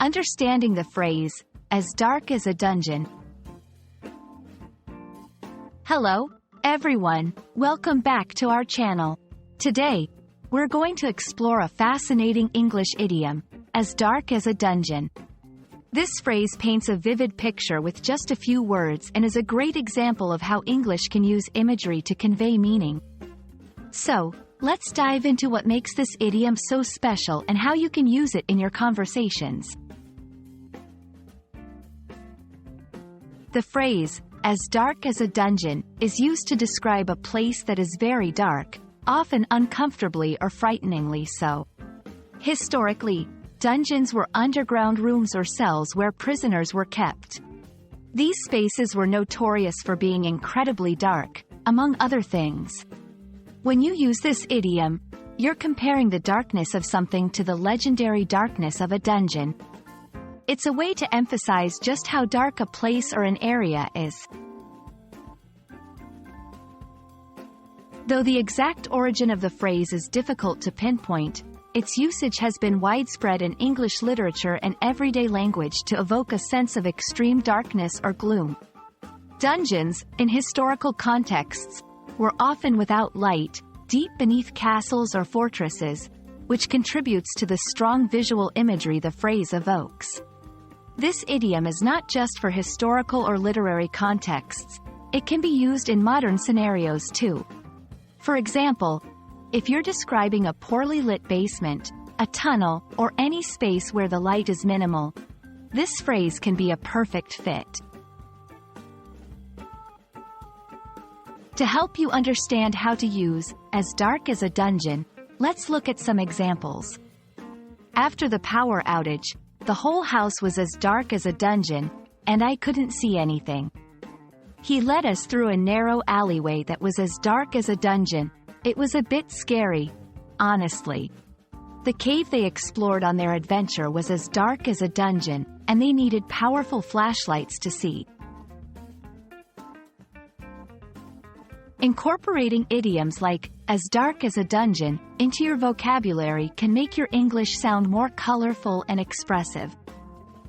Understanding the phrase, as dark as a dungeon. Hello, everyone, welcome back to our channel. Today, we're going to explore a fascinating English idiom, as dark as a dungeon. This phrase paints a vivid picture with just a few words and is a great example of how English can use imagery to convey meaning. So, let's dive into what makes this idiom so special and how you can use it in your conversations. The phrase, as dark as a dungeon, is used to describe a place that is very dark, often uncomfortably or frighteningly so. Historically, dungeons were underground rooms or cells where prisoners were kept. These spaces were notorious for being incredibly dark, among other things. When you use this idiom, you're comparing the darkness of something to the legendary darkness of a dungeon. It's a way to emphasize just how dark a place or an area is. Though the exact origin of the phrase is difficult to pinpoint, its usage has been widespread in English literature and everyday language to evoke a sense of extreme darkness or gloom. Dungeons, in historical contexts, were often without light, deep beneath castles or fortresses, which contributes to the strong visual imagery the phrase evokes. This idiom is not just for historical or literary contexts, it can be used in modern scenarios too. For example, if you're describing a poorly lit basement, a tunnel, or any space where the light is minimal, this phrase can be a perfect fit. To help you understand how to use as dark as a dungeon, let's look at some examples. After the power outage, the whole house was as dark as a dungeon, and I couldn't see anything. He led us through a narrow alleyway that was as dark as a dungeon. It was a bit scary, honestly. The cave they explored on their adventure was as dark as a dungeon, and they needed powerful flashlights to see. Incorporating idioms like, as dark as a dungeon, into your vocabulary can make your English sound more colorful and expressive.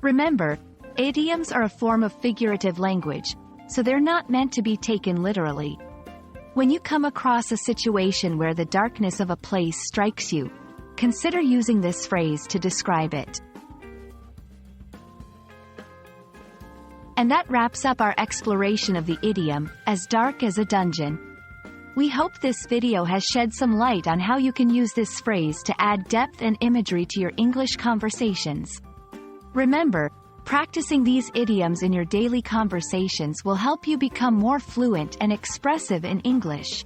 Remember, idioms are a form of figurative language, so they're not meant to be taken literally. When you come across a situation where the darkness of a place strikes you, consider using this phrase to describe it. And that wraps up our exploration of the idiom, as dark as a dungeon. We hope this video has shed some light on how you can use this phrase to add depth and imagery to your English conversations. Remember, practicing these idioms in your daily conversations will help you become more fluent and expressive in English.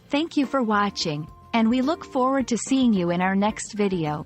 Thank you for watching, and we look forward to seeing you in our next video.